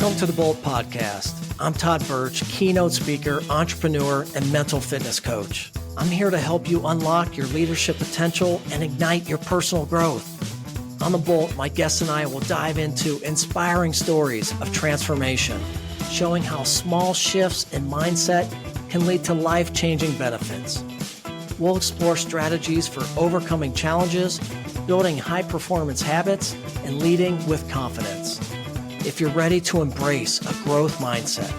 Welcome to the Bolt Podcast. I'm Todd Birch, keynote speaker, entrepreneur, and mental fitness coach. I'm here to help you unlock your leadership potential and ignite your personal growth. On the Bolt, my guests and I will dive into inspiring stories of transformation, showing how small shifts in mindset can lead to life-changing benefits. We'll explore strategies for overcoming challenges, building high-performance habits, and leading with confidence. If you're ready to embrace a growth mindset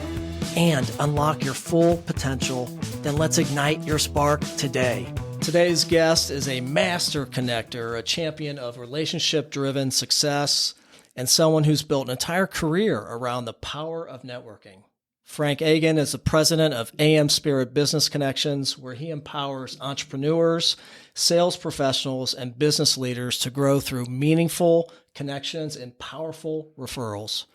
and unlock your full potential, then let's ignite your spark today. Today's guest is a master connector, a champion of relationship-driven success, and someone who's built an entire career around the power of networking. Frank Agin is the president of AM Spirit Business Connections, where he empowers entrepreneurs, sales professionals, and business leaders to grow through meaningful connections and powerful referrals.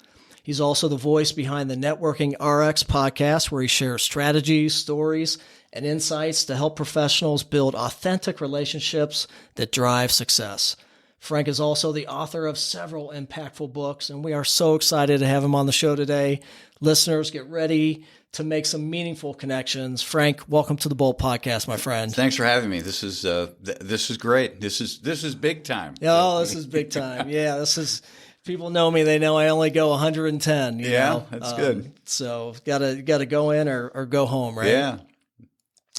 He's also the voice behind the Networking RX podcast, where he shares strategies, stories, and insights to help professionals build authentic relationships that drive success. Frank is also the author of several impactful books, and we are so excited to have him on the show today. Listeners, get ready to make some meaningful connections. Frank, welcome to the Bolt Podcast, my friend. Thanks for having me. This is great. This is big time. Oh, this is big time. Yeah, this is. People know me. They know I only go 110. You know? That's good. So gotta go in or go home, right? Yeah.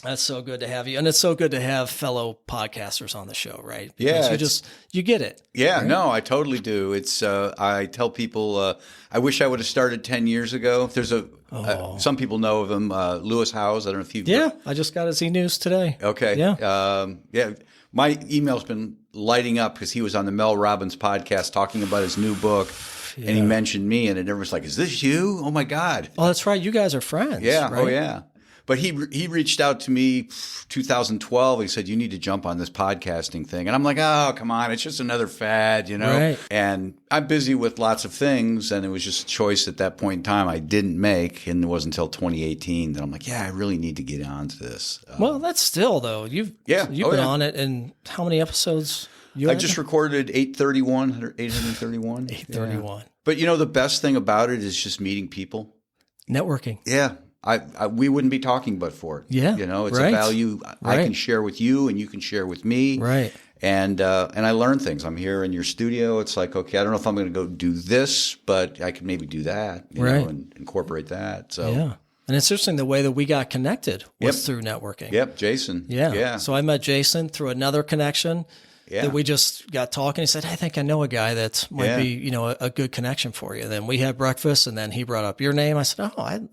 That's so good to have you. And it's so good to have fellow podcasters on the show, right? Because yeah. You get it. Yeah, right? No, I totally do. It's, I tell people, I wish I would have started 10 years ago. There's some people know of him, Lewis Howes. I don't know if you've. Yeah, I just got his e-news today. Okay. Yeah. Yeah. My email's been lighting up because he was on the Mel Robbins podcast talking about his new book. Yeah. And he mentioned me, and everyone's like, "Is this you? Oh my God!" Oh, that's right. You guys are friends. Yeah. Right? Oh yeah. But he reached out to me 2012. He said, "You need to jump on this podcasting thing." And I'm like, "Oh, come on. It's just another fad, you know?" Right. And I'm busy with lots of things. And it was just a choice at that point in time I didn't make. And it wasn't until 2018 that I'm like, yeah, I really need to get onto this. Well, that's still, though. You've been on it. And how many episodes? I just recorded 831. 831. Yeah. But you know, the best thing about it is just meeting people. Networking. Yeah. We wouldn't be talking but for it. Yeah. You know, it's a value I can share with you and you can share with me. Right. And I learn things. I'm here in your studio. It's like, okay, I don't know if I'm going to go do this, but I can maybe do that, you know, and incorporate that. So yeah. And it's interesting the way that we got connected was through networking. Yep. Jason. Yeah. So I met Jason through another connection. Yeah. That we just got talking. He said, "I think I know a guy that might be, you know, a good connection for you." Then we had breakfast, and then he brought up your name. I said, "Oh, I'd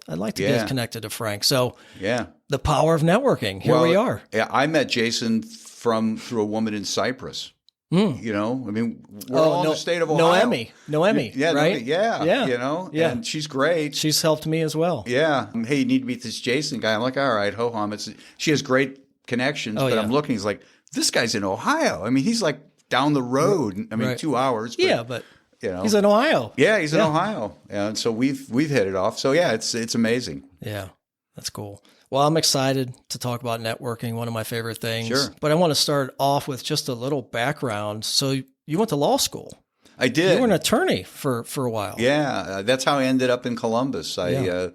like to get connected to Frank." So, the power of networking. Here we are. Yeah, I met Jason through a woman in Cyprus. You know, I mean, we're all in the state of Ohio. Noemi, yeah, right? Yeah, you know, and she's great. She's helped me as well. Yeah. Hey, you need to meet this Jason guy. I'm like, all right, ho hum. She has great connections, but I'm looking. He's like, this guy's in Ohio. I mean, he's like down the road. I mean, 2 hours. But, but you know, he's in Ohio. Yeah, he's in Ohio, and so we've hit it off. So yeah, it's amazing. Yeah, that's cool. Well, I'm excited to talk about networking, one of my favorite things. Sure. But I want to start off with just a little background. So you went to law school. I did. You were an attorney for a while. Yeah, that's how I ended up in Columbus. I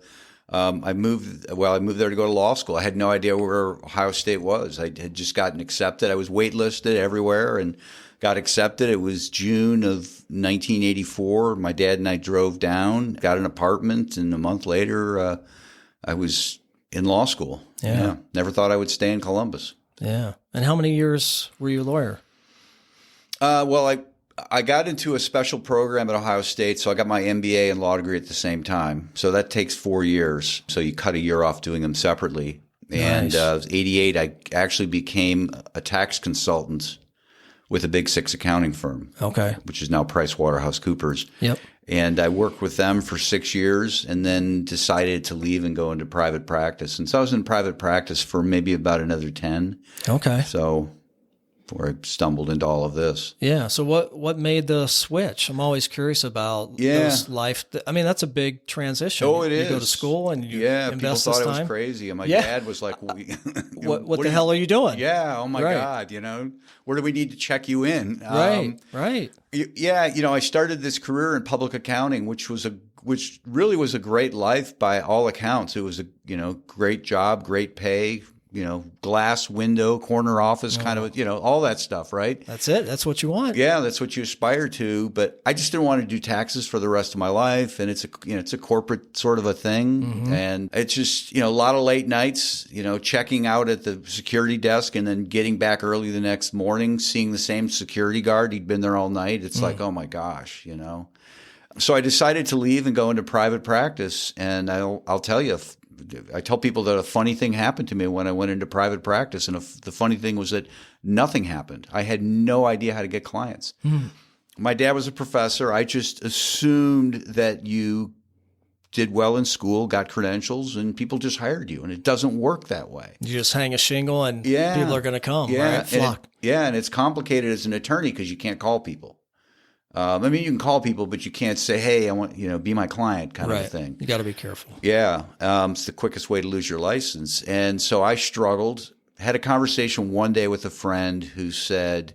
moved there to go to law school. I had no idea where Ohio State was. I had just gotten accepted. I was waitlisted everywhere and got accepted. It was June of 1984. My dad and I drove down, got an apartment, and a month later, I was in law school. Yeah. Never thought I would stay in Columbus. Yeah. And how many years were you a lawyer? Well, I got into a special program at Ohio State, so I got my MBA and law degree at the same time. So that takes 4 years. So you cut a year off doing them separately. And Nice. 88, I actually became a tax consultant with a Big Six accounting firm. Okay. Which is now PricewaterhouseCoopers. Yep. And I worked with them for 6 years and then decided to leave and go into private practice. And so I was in private practice for maybe about another 10. Okay. So before I stumbled into all of this. Yeah. So what made the switch? I'm always curious about those life. I mean, that's a big transition. Oh, it is. You go to school and you invest people thought this it time. was crazy. And my dad was like, what the hell are you doing? Yeah. Oh my God. You know, where do we need to check you in? Right. Yeah. You know, I started this career in public accounting, which was which really was a great life by all accounts. It was a, great job, great pay, glass window, corner office, kind of, all that stuff, right? That's it. That's what you want. Yeah, that's what you aspire to. But I just didn't want to do taxes for the rest of my life. And it's a corporate sort of a thing. And it's just, a lot of late nights, checking out at the security desk and then getting back early the next morning, seeing the same security guard. He'd been there all night. It's like, oh my gosh, So I decided to leave and go into private practice. And I'll tell you, I tell people that a funny thing happened to me when I went into private practice. And the funny thing was that nothing happened. I had no idea how to get clients. My dad was a professor. I just assumed that you did well in school, got credentials, and people just hired you. And it doesn't work that way. You just hang a shingle and people are going to come, right? Flock. And it's complicated as an attorney because you can't call people. You can call people, but you can't say, hey, I want, be my client kind of a thing. You got to be careful. Yeah. It's the quickest way to lose your license. And so I struggled, had a conversation one day with a friend who said,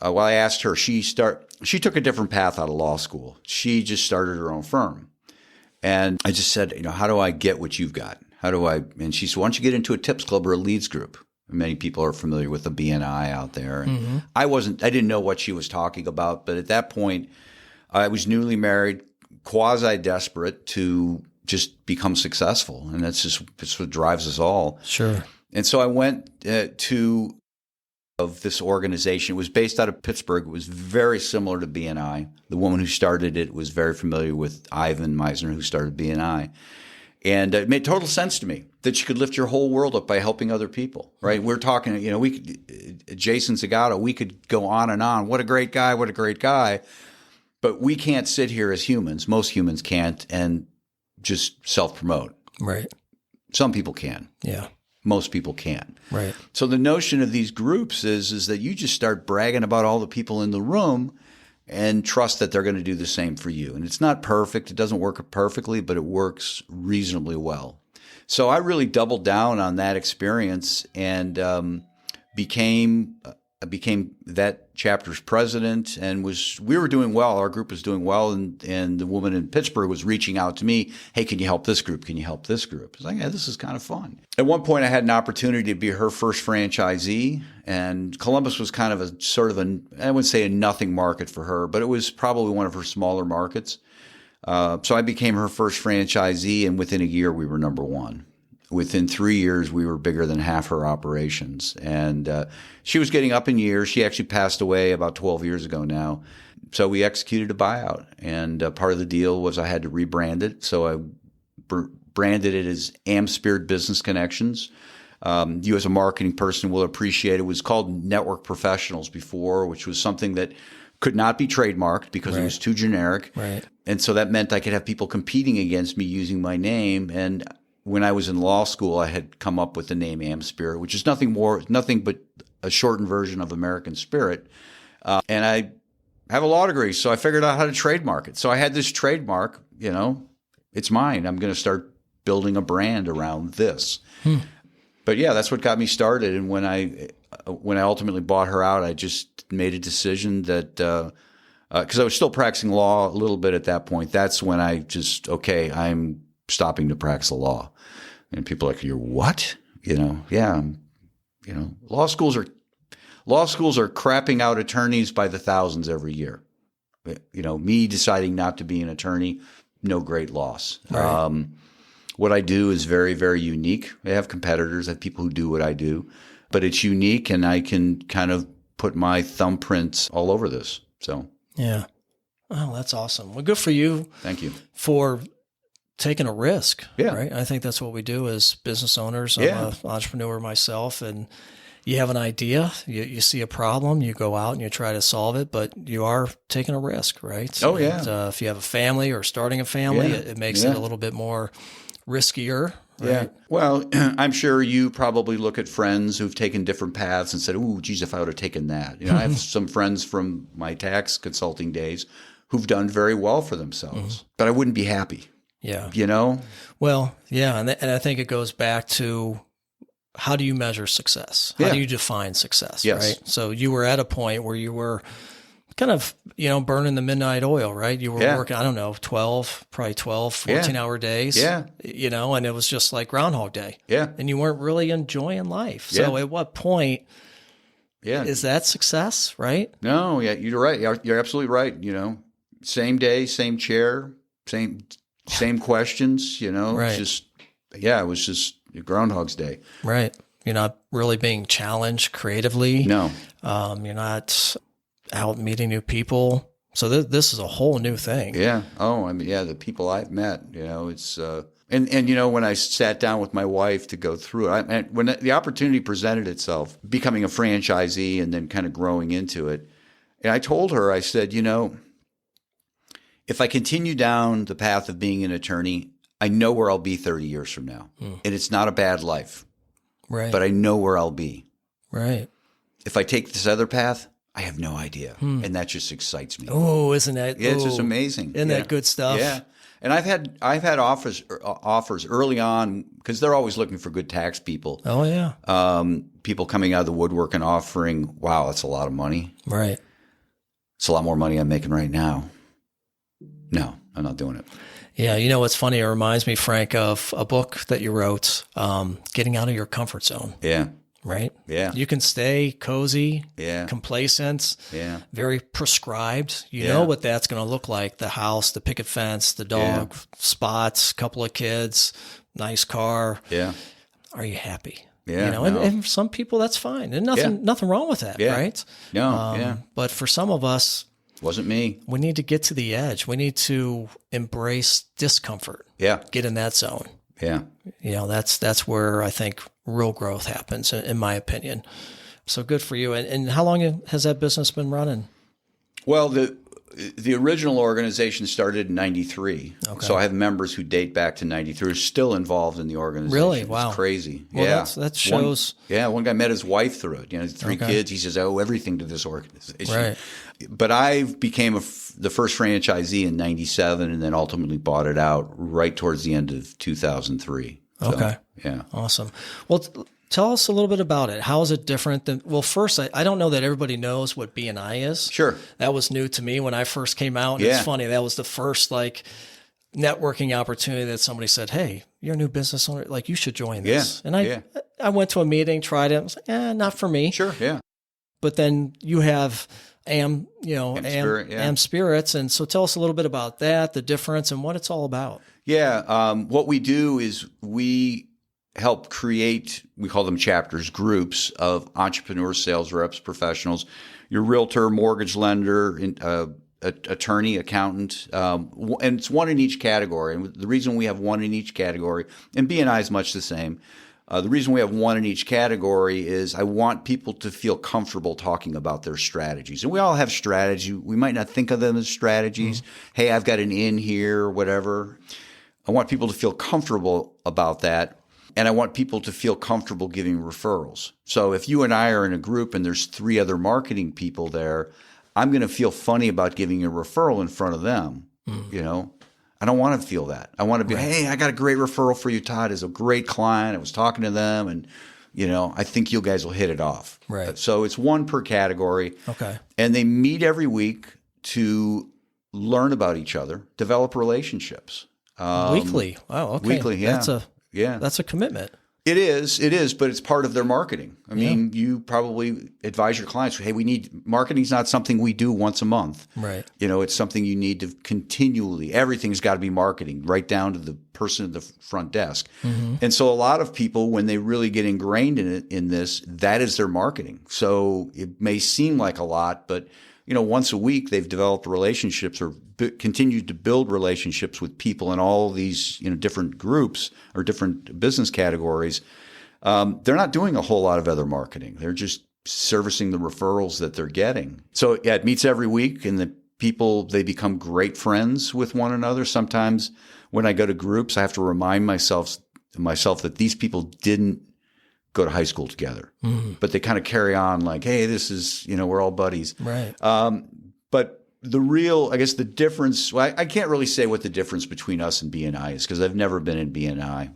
I asked her, she took a different path out of law school. She just started her own firm. And I just said, how do I get what you've got? And she said, why don't you get into a tips club or a leads group? Many people are familiar with the BNI out there. And I didn't know what she was talking about. But at that point, I was newly married, quasi-desperate to just become successful. And that's what drives us all. Sure. And so I went to this organization. It was based out of Pittsburgh. It was very similar to BNI. The woman who started it was very familiar with Ivan Meisner, who started BNI. And it made total sense to me that you could lift your whole world up by helping other people, right? We're talking, Jason Zagato, we could go on and on. What a great guy, what a great guy. But we can't sit here as humans. Most humans can't and just self-promote. Right. Some people can. Yeah. Most people can't. Right. So the notion of these groups is that you just start bragging about all the people in the room and trust that they're going to do the same for you. And it's not perfect. It doesn't work perfectly, but it works reasonably well. So I really doubled down on that experience and became that chapter's president, and we were doing well. Our group was doing well, and the woman in Pittsburgh was reaching out to me, hey, can you help this group? Can you help this group? I was like, yeah, this is kind of fun. At one point, I had an opportunity to be her first franchisee, and Columbus was kind of I wouldn't say a nothing market for her, but it was probably one of her smaller markets. So I became her first franchisee, and within a year, we were number one. Within 3 years, we were bigger than half her operations. And she was getting up in years. She actually passed away about 12 years ago now. So we executed a buyout. And part of the deal was I had to rebrand it. So I branded it as AmSpirit Business Connections. You as a marketing person will appreciate it. It was called Network Professionals before, which was something that could not be trademarked because it was too generic. Right. And so that meant I could have people competing against me using my name. And when I was in law school, I had come up with the name AmSpirit, which is nothing but a shortened version of American Spirit. And I have a law degree, so I figured out how to trademark it. So I had this trademark, it's mine. I'm going to start building a brand around this. But yeah, that's what got me started. And when I ultimately bought her out, I just made a decision that because I was still practicing law a little bit at that point. That's when I just, I'm stopping to practice the law. And people are like, you're what? Law schools are crapping out attorneys by the thousands every year. Me deciding not to be an attorney, no great loss. Right. What I do is very, very unique. I have competitors, I have people who do what I do, but it's unique and I can kind of put my thumbprints all over this. So, yeah. Oh, that's awesome. Well, good for you. Thank you. For taking a risk, yeah. Right? I think that's what we do as business owners. I'm an entrepreneur myself, and you have an idea, you see a problem, you go out and you try to solve it, but you are taking a risk, right? Oh, yeah. And, if you have a family or starting a family, it makes it a little bit more riskier. Right? Yeah. Well, I'm sure you probably look at friends who've taken different paths and said, "Ooh, geez, if I would have taken that." I have some friends from my tax consulting days who've done very well for themselves, but I wouldn't be happy. Yeah. Well, yeah. And I think it goes back to, how do you measure success? How do you define success? Yes. Right. So you were at a point where you were kind of, burning the midnight oil, right? You were working, I don't know, 14-hour days. Yeah. And it was just like Groundhog Day. Yeah. And you weren't really enjoying life. So at what point is that success, right? No, yeah, you're right. You're absolutely right. Same day, same chair, same questions, Right. It was just Groundhog's Day. Right. You're not really being challenged creatively. No. You're not out meeting new people. So this is a whole new thing. Yeah. Oh, the people I've met, it's, and when I sat down with my wife to go through it, when the opportunity presented itself, becoming a franchisee and then kind of growing into it, and I told her, I said, if I continue down the path of being an attorney, I know where I'll be 30 years from now. And it's not a bad life. Right. But I know where I'll be. Right. If I take this other path, I have no idea. And that just excites me. Oh, isn't that? Yeah, it's just amazing. Isn't that good stuff? Yeah. And I've had offers early on because they're always looking for good tax people. Oh, yeah. People coming out of the woodwork and offering, wow, that's a lot of money. Right. It's a lot more money I'm making right now. No, I'm not doing it. Yeah, what's funny? It reminds me, Frank, of a book that you wrote, Getting Out of Your Comfort Zone. Yeah. Right? Yeah. You can stay cozy, Yeah. complacent, Yeah. very prescribed. You know what that's going to look like. The house, the picket fence, the dog, spots, couple of kids, nice car. Yeah. Are you happy? Yeah. And for some people, that's fine. And nothing wrong with that, right? No, But for some of us, wasn't me. we need to get to the edge. We need to embrace discomfort. Yeah. Get in that zone. Yeah. That's where I think real growth happens, in my opinion. So good for you. And how long has that business been running? Well, the original organization started in 93. Okay. So I have members who date back to 93 who are still involved in the organization. Really? Wow. It's crazy. Well, that shows. One guy met his wife through it. 3 kids. He says, I owe everything to this organization. Right. But I became the first franchisee in 97 and then ultimately bought it out right towards the end of 2003. So, Okay. Yeah. Awesome. Well, tell us a little bit about it. How is it different than, well, first, I don't know that everybody knows what B&I is. Sure. That was new to me when I first came out. And Yeah. It's funny. That was the first networking opportunity that somebody said, hey, you're a new business owner. You should join this. Yeah. And I went to a meeting, tried it. I was like, not for me. Sure. Yeah. But then you have AM Spirits. And so tell us a little bit about that, the difference and what it's all about. Yeah. What we do is we help create, we call them chapters, groups of entrepreneurs, sales reps, professionals, your realtor, mortgage lender, attorney, accountant, and it's one in each category. And the reason we have one in each category, and B&I is much the same, the reason we have one in each category is I want people to feel comfortable talking about their strategies. And we all have strategy. We might not think of them as strategies. Hey, I've got an in here or whatever. I want people to feel comfortable about that. And I want people to feel comfortable giving referrals. So if you and I are in a group and there's 3 other marketing people there, I'm going to feel funny about giving a referral in front of them. I don't want to feel that. I want to be, hey, I got a great referral for you, Todd. Is a great client. I was talking to them and, I think you guys will hit it off. Right. So it's one per category. Okay. And they meet every week to learn about each other, develop relationships. Weekly. Wow. Okay. Weekly. Yeah. That's a commitment. It is, but it's part of their marketing. I mean, you probably advise your clients, hey, marketing's not something we do once a month. Right. It's something you need to continually, everything's got to be marketing, right down to the person at the front desk. Mm-hmm. And so a lot of people, when they really get ingrained in this, that is their marketing. So it may seem like a lot, but once a week they've developed relationships or continued to build relationships with people in all these different groups or different business categories. They're not doing a whole lot of other marketing. They're just servicing the referrals that they're getting. So it meets every week, and the people, they become great friends with one another. Sometimes when I go to groups, I have to remind myself that these people didn't go to high school together, but they kind of carry on like, hey, this is, we're all buddies. Right. But the difference, well, I can't really say what the difference between us and B&I is because I've never been in B&I.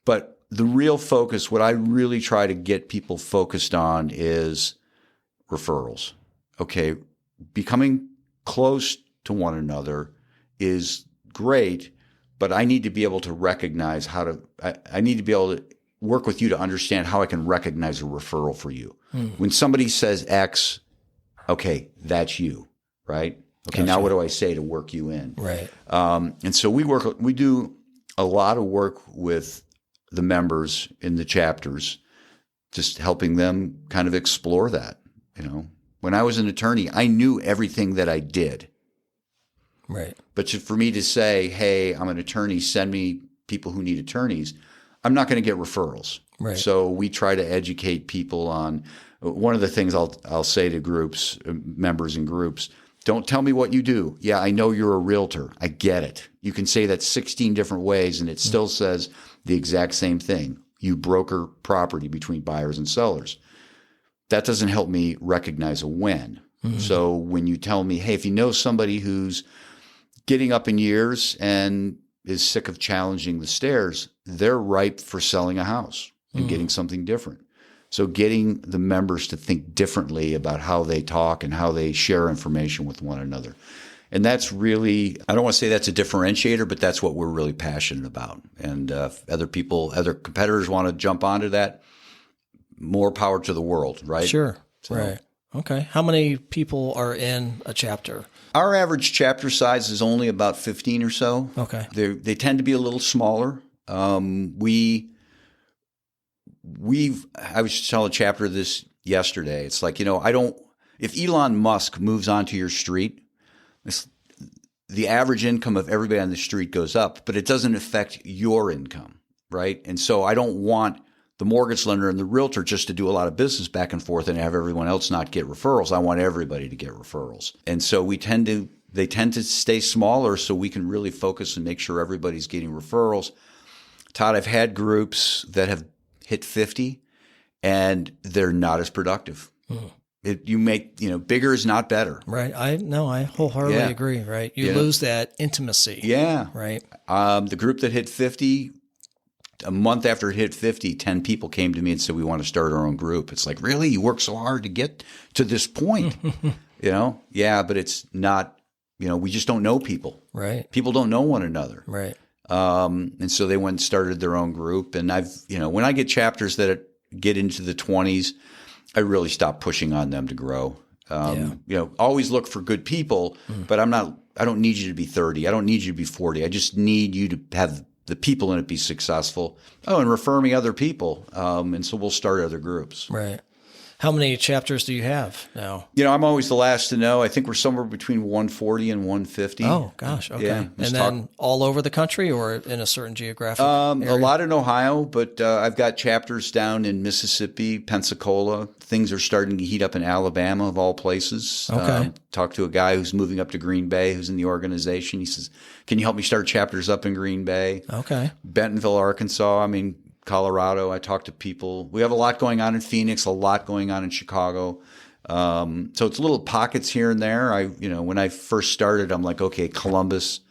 But the real focus, what I really try to get people focused on is referrals. okay, becoming close to one another is great, but I need to be able to recognize I need to be able to work with you to understand how I can recognize a referral for you. When somebody says X, okay, that's you, right? Okay, now what do I say to work you in? Right. And so we do a lot of work with the members in the chapters, just helping them kind of explore that. When I was an attorney, I knew everything that I did. Right. But for me to say, hey, I'm an attorney, send me people who need attorneys, I'm not going to get referrals. Right. So we try to educate people on one of the things I'll say to groups, members in groups, don't tell me what you do. Yeah, I know you're a realtor. I get it. You can say that 16 different ways and it still says the exact same thing. You broker property between buyers and sellers. That doesn't help me recognize a win. So when you tell me, hey, if you know somebody who's getting up in years and is sick of challenging the stairs, they're ripe for selling a house and getting something different. So getting the members to think differently about how they talk and how they share information with one another. And that's really, I don't want to say that's a differentiator, but that's what we're really passionate about. And other competitors want to jump onto that, more power to the world, right? Sure. So, right. Okay. How many people are in a chapter? Our average chapter size is only about 15 or so. Okay. They tend to be a little smaller. I was telling a chapter this yesterday. It's like, if Elon Musk moves onto your street, the average income of everybody on the street goes up, but it doesn't affect your income, right? And so I don't want the mortgage lender and the realtor just to do a lot of business back and forth and have everyone else not get referrals. I want everybody to get referrals. And so they tend to stay smaller so we can really focus and make sure everybody's getting referrals. Todd, I've had groups that have hit 50 and they're not as productive. Bigger is not better. Right. I wholeheartedly agree. Right. You lose that intimacy. Yeah. Right. The group that hit 50, a month after it hit 50, 10 people came to me and said, we want to start our own group. It's like, really? You worked so hard to get to this point, Yeah, but it's not, we just don't know people. Right. People don't know one another. Right. And so they went and started their own group. And when I get chapters that get into the 20s, I really stop pushing on them to grow. Always look for good people, but I don't need you to be 30. I don't need you to be 40. I just need you to have the people in it be successful. Oh, and refer me other people. And so we'll start other groups. Right. How many chapters do you have now? I'm always the last to know. I think we're somewhere between 140 and 150. Oh, gosh. Okay. Yeah, and then all over the country or in a certain geographic area? A lot in Ohio, but I've got chapters down in Mississippi, Pensacola. Things are starting to heat up in Alabama, of all places. Okay. Talked to a guy who's moving up to Green Bay, who's in the organization. He says, can you help me start chapters up in Green Bay? Okay. Bentonville, Arkansas. Colorado. I talk to people. We have a lot going on in Phoenix, a lot going on in Chicago. So it's little pockets here and there. When I first started, I'm like, okay, Columbus,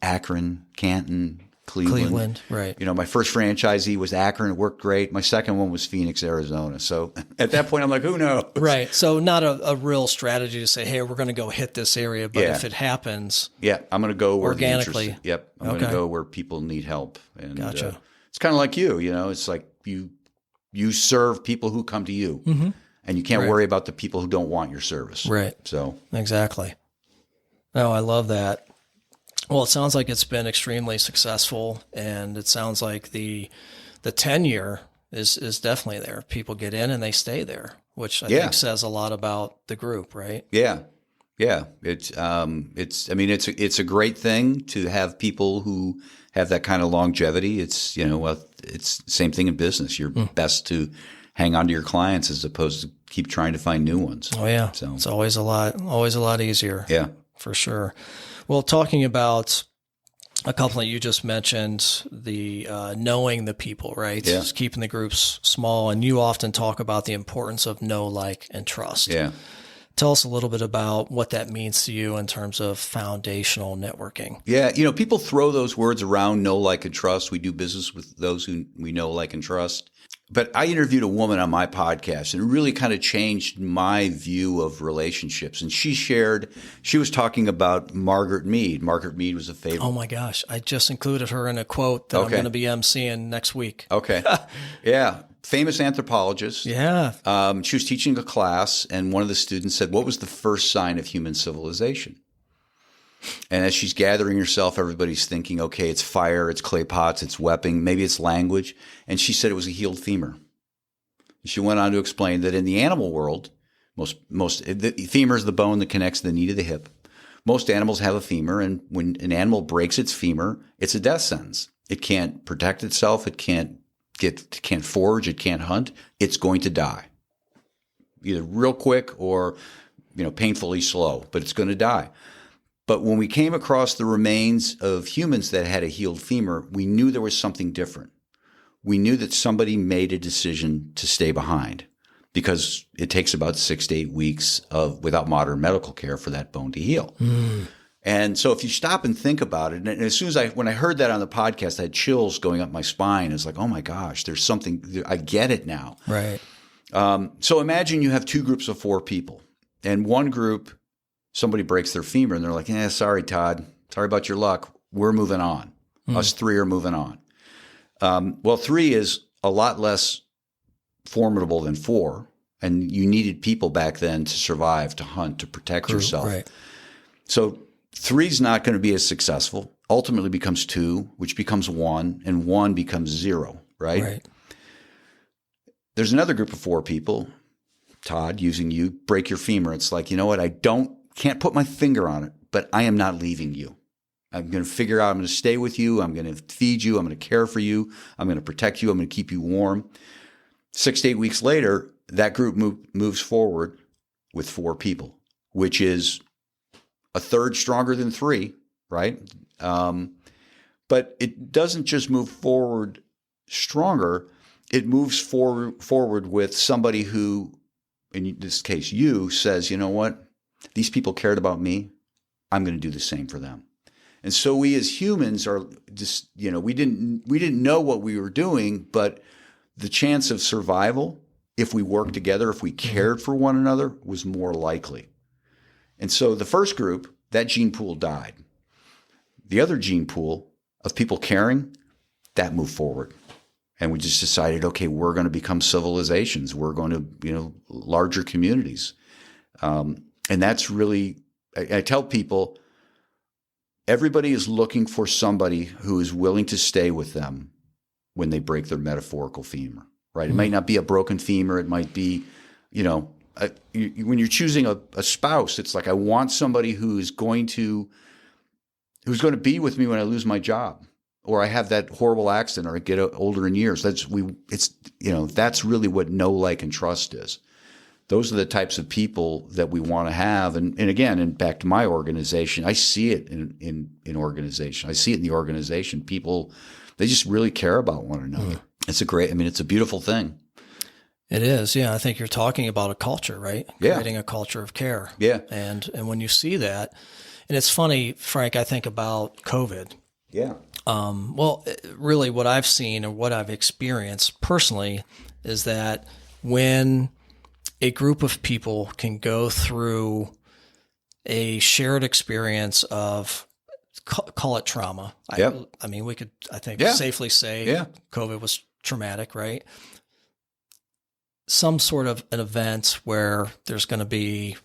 Akron, Canton, Cleveland. Right. My first franchisee was Akron. It worked great. My second one was Phoenix, Arizona. So at that point, I'm like, who knows? Right. So not a real strategy to say, hey, we're going to go hit this area. But if it happens. Yeah, I'm going to go where organically. I'm going to go where people need help. And, gotcha. It's kind of like you, it's like you serve people who come to you, and you can't worry about the people who don't want your service. Right. So exactly. No, I love that. Well, it sounds like it's been extremely successful, and it sounds like the tenure is definitely there. People get in and they stay there, which I think says a lot about the group, right? Yeah. Yeah. It's a great thing to have people who have that kind of longevity. It's the same thing in business. You're best to hang on to your clients as opposed to keep trying to find new ones. Oh yeah. So it's always a lot easier. Yeah, for sure. Well, talking about a couple that you just mentioned, the knowing the people, right? Yeah. Just keeping the groups small. And you often talk about the importance of know, like, and trust. Yeah. Tell us a little bit about what that means to you in terms of foundational networking. Yeah. People throw those words around, know, like, and trust. We do business with those who we know, like, and trust. But I interviewed a woman on my podcast, and it really kind of changed my view of relationships. And she was talking about Margaret Mead. Margaret Mead was a favorite. Oh my gosh. I just included her in a quote that I'm going to be emceeing next week. Okay. Yeah. Famous anthropologist. Yeah. She was teaching a class, and one of the students said, "What was the first sign of human civilization?" And as she's gathering herself, everybody's thinking, okay, it's fire, it's clay pots, it's webbing, maybe it's language. And she said it was a healed femur. She went on to explain that in the animal world, the femur is the bone that connects the knee to the hip. Most animals have a femur, and when an animal breaks its femur, it's a death sentence. It can't protect itself, it can't forage, it can't hunt. It's going to die, either real quick or painfully slow, but it's going to die. But when we came across the remains of humans that had a healed femur, we knew there was something different. We knew that somebody made a decision to stay behind, because it takes about 6 to 8 weeks without modern medical care for that bone to heal. And so if you stop and think about it, and as soon as when I heard that on the podcast, I had chills going up my spine. It's like, oh my gosh, there's something, I get it now. Right. So imagine you have 2 groups of 4 people, and one group, somebody breaks their femur and they're like, sorry, Todd. Sorry about your luck. We're moving on. Us 3 are moving on. Well, 3 is a lot less formidable than 4. And you needed people back then to survive, to hunt, to protect yourself. Right. So 3 is not going to be as successful. Ultimately becomes 2, which becomes 1, and 1 becomes 0, right? Right. There's another group of 4 people, Todd, using you, break your femur. It's like, you know what? Can't put my finger on it, but I am not leaving you. I'm going to figure out, I'm going to stay with you. I'm going to feed you. I'm going to care for you. I'm going to protect you. I'm going to keep you warm. 6 to 8 weeks later, that group moves forward with 4 people, which is a third stronger than 3, right? But it doesn't just move forward stronger. It moves forward with somebody who, in this case, you, says, you know what? These people cared about me. I'm going to do the same for them. And so we as humans are just, we didn't know what we were doing, but the chance of survival, if we worked together, if we cared for one another, was more likely. And so the first group, that gene pool died. The other gene pool of people caring, that moved forward. And we just decided, okay, we're going to become civilizations. We're going to, larger communities. And that's really, I tell people, everybody is looking for somebody who is willing to stay with them when they break their metaphorical femur, right? It might not be a broken femur. It might be, when you're choosing a spouse, it's like, I want somebody who's going to be with me when I lose my job, or I have that horrible accident, or I get older in years. That's really what know, like, and trust is. Those are the types of people that we want to have. And again, and back to my organization, I see it in organization. I see it in the organization. People, they just really care about one another. It's it's a beautiful thing. It is. Yeah. I think you're talking about a culture, right? Yeah. Creating a culture of care. Yeah. And when you see that, and it's funny, Frank, I think about COVID. Yeah. Well, really what I've seen and what I've experienced personally is that when a group of people can go through a shared experience of, call it trauma. Yep. We could, I think, Yeah. safely say Yeah. COVID was traumatic, right? Some sort of an event where there's going to be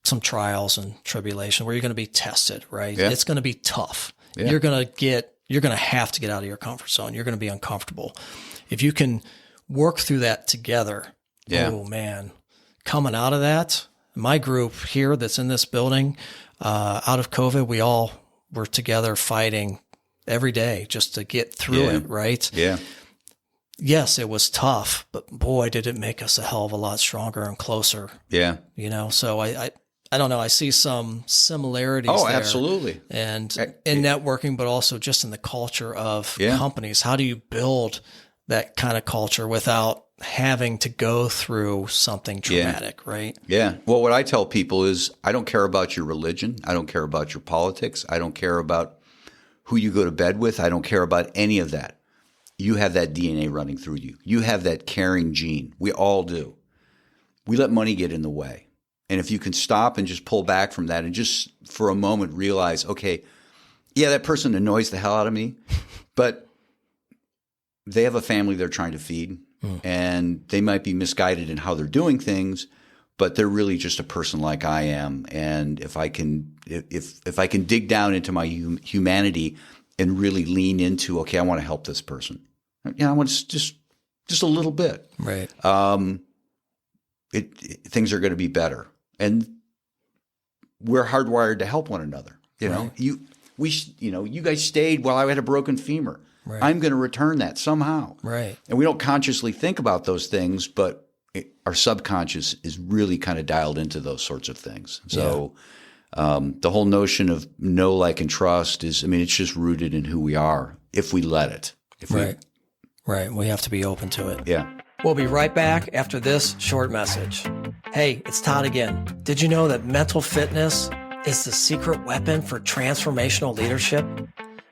some trials and tribulation, where you're going to be tested, right? Yeah. It's going to be tough. Yeah. You're going to have to get out of your comfort zone. You're going to be uncomfortable. If you can work through that together, Yeah. oh man, coming out of that, my group here that's in this building, out of COVID, we all were together fighting every day just to get through it, right? Yeah. Yes, it was tough, but boy, did it make us a hell of a lot stronger and closer. Yeah. So I don't know. I see some similarities Oh, there. absolutely. And in networking, but also just in the culture of Yeah. companies. How do you build that kind of culture without having to go through something traumatic, right? Yeah. Well, what I tell people is, I don't care about your religion. I don't care about your politics. I don't care about who you go to bed with. I don't care about any of that. you have that DNA running through you. You have that caring gene. We all do. We let money get in the way. And if you can stop and just pull back from that and just for a moment realize, okay, yeah, that person annoys the hell out of me, but they have a family they're trying to feed and they might be misguided in how they're doing things, but they're really just a person like I am. And if I can dig down into my humanity and really lean into, okay, I want to help this person. I want to just a little bit. Right. Things are going to be better. And we're hardwired to help one another. You guys stayed while I had a broken femur. Right. I'm going to return that somehow. Right. And we don't consciously think about those things, but our subconscious is really kind of dialed into those sorts of things. So the whole notion of know, like, and trust it's just rooted in who we are if we let it. Right. We have to be open to it. Yeah. We'll be right back after this short message. Hey, it's Todd again. Did you know that mental fitness is the secret weapon for transformational leadership?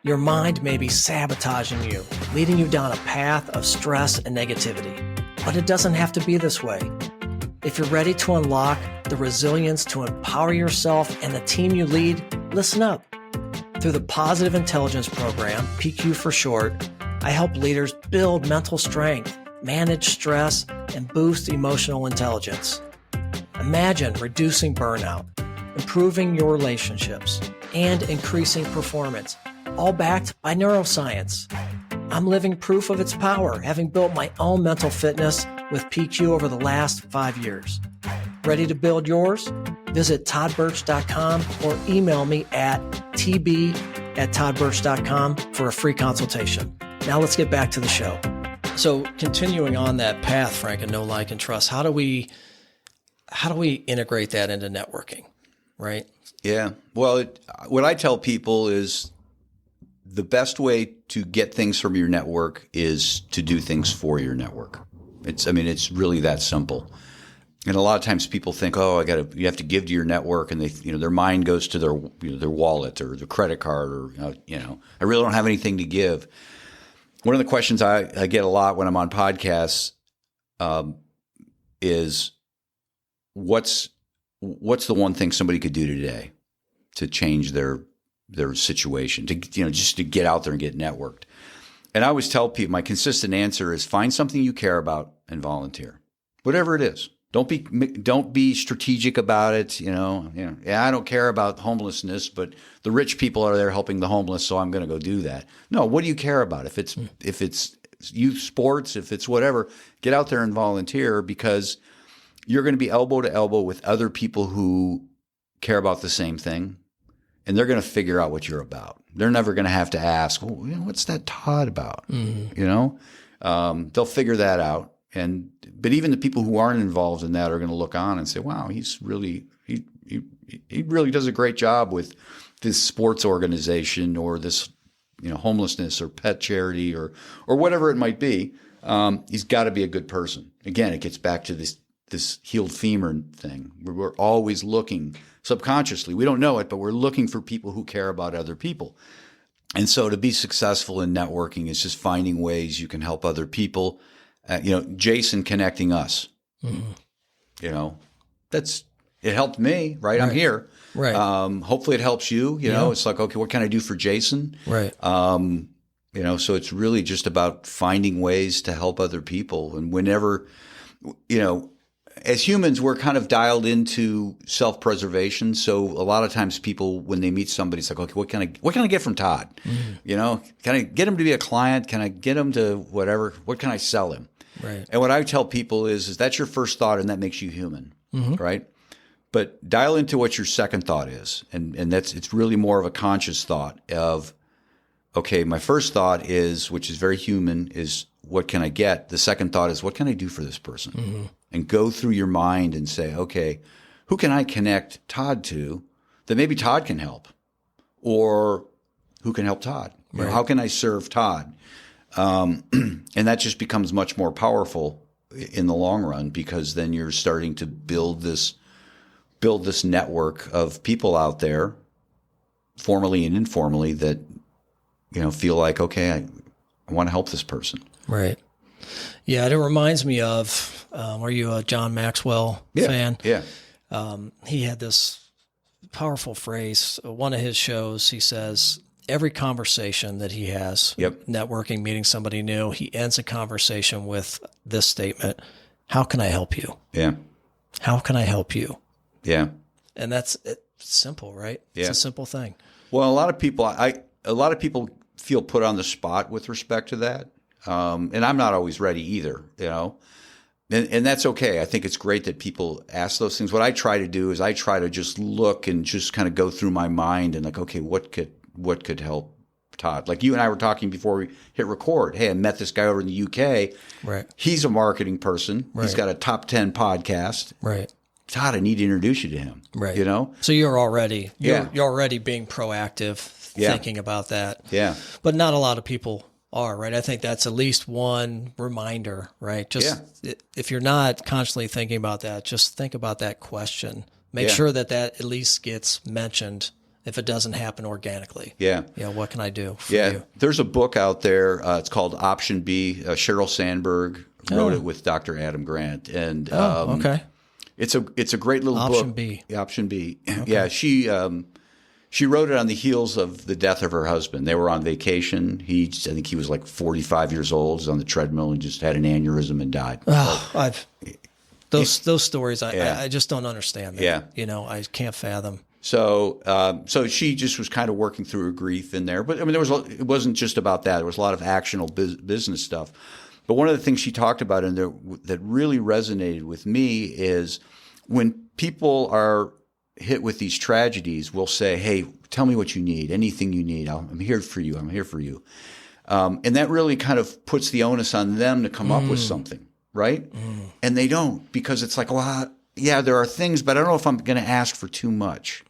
Your mind may be sabotaging you, leading you down a path of stress and negativity. But it doesn't have to be this way. If you're ready to unlock the resilience to empower yourself and the team you lead, listen up. Through the Positive Intelligence Program, PQ for short, I help leaders build mental strength, manage stress, and boost emotional intelligence. Imagine reducing burnout, improving your relationships, and increasing performance, all backed by neuroscience. I'm living proof of its power, having built my own mental fitness with PQ over the last 5 years. Ready to build yours? Visit toddbirch.com or email me at tb@toddbirch.com for a free consultation. Now let's get back to the show. So continuing on that path, Frank, and know, like, and trust, how do we integrate that into networking, right? Yeah. Well, what I tell people is the best way to get things from your network is to do things for your network. It's really that simple. And a lot of times people think, oh, you have to give to your network, and their mind goes to their wallet or their credit card, or I really don't have anything to give. One of the questions I get a lot when I'm on podcasts is, what's the one thing somebody could do today to change their situation, to just to get out there and get networked? And I always tell people, my consistent answer is, find something you care about and volunteer, whatever it is. Don't be strategic about it. I don't care about homelessness, but the rich people are there helping the homeless, so I'm going to go do that. No, what do you care about? If it's youth sports, if it's whatever, get out there and volunteer, because you're going to be elbow to elbow with other people who care about the same thing, and they're going to figure out what you're about. They're never going to have to ask, well, what's that Todd about? Mm-hmm. They'll figure that out. But even the people who aren't involved in that are going to look on and say, wow, he really does a great job with this sports organization, or this, homelessness or pet charity or whatever it might be. He's got to be a good person. Again, it gets back to this healed femur thing. We're always looking subconsciously. We don't know it, but we're looking for people who care about other people. And so to be successful in networking is just finding ways you can help other people. Jason connecting us, it helped me, right? I'm here. Right. Hopefully it helps you, it's like, okay, what can I do for Jason? Right. So it's really just about finding ways to help other people. And whenever, as humans, we're kind of dialed into self-preservation. So a lot of times people, when they meet somebody, it's like, okay, what can I get from Todd? Mm-hmm. Can I get him to be a client? Can I get him to whatever? What can I sell him? Right. And what I tell people is that's your first thought, and that makes you human, right? But dial into what your second thought is. And it's really more of a conscious thought of, okay, my first thought is, which is very human, is what can I get? The second thought is, what can I do for this person? Mm-hmm. And go through your mind and say, okay, who can I connect Todd to that maybe Todd can help? Or who can help Todd? Right. How can I serve Todd? And that just becomes much more powerful in the long run, because then you're starting to build this network of people out there, formally and informally, that feel like, okay, I want to help this person. Right. Yeah, it reminds me of, are you a John Maxwell fan? Yeah. He had this powerful phrase. One of his shows, he says, every conversation that he has, networking, meeting somebody new, he ends a conversation with this statement: how can I help you? Yeah. How can I help you? Yeah. And it's simple, right? Yeah. It's a simple thing. Well, a lot of people feel put on the spot with respect to that. And I'm not always ready either, and that's okay. I think it's great that people ask those things. What I try to do is I try to just look and just kind of go through my mind and like, okay, what could help Todd? Like you and I were talking before we hit record. Hey, I met this guy over in the UK. Right. He's a marketing person. Right. He's got a top 10 podcast. Right. Todd, I need to introduce you to him. Right. So you're already being proactive, thinking about that. Yeah. But not a lot of people are, right? I think that's at least one reminder, right? Just if you're not constantly thinking about that, just think about that question. Make sure that at least gets mentioned if it doesn't happen organically. Yeah. Yeah. What can I do for you? There's a book out there. It's called Option B. Sheryl Sandberg wrote it with Dr. Adam Grant. And okay. It's a great little Option book. B. Option B. Okay. Yeah. She wrote it on the heels of the death of her husband. They were on vacation. I think he was like 45 years old. He was on the treadmill and just had an aneurysm and died. Oh, those stories. I just don't understand that. Yeah. I can't fathom. So she just was kind of working through her grief in there. But I mean, it wasn't just about that. There was a lot of actionable business stuff. But one of the things she talked about in there that really resonated with me is when people are hit with these tragedies, we'll say, hey, tell me what you need, anything you need. I'm here for you. I'm here for you. And that really kind of puts the onus on them to come up with something, right? And they don't, because it's like, well, yeah, there are things, but I don't know if I'm going to ask for too much.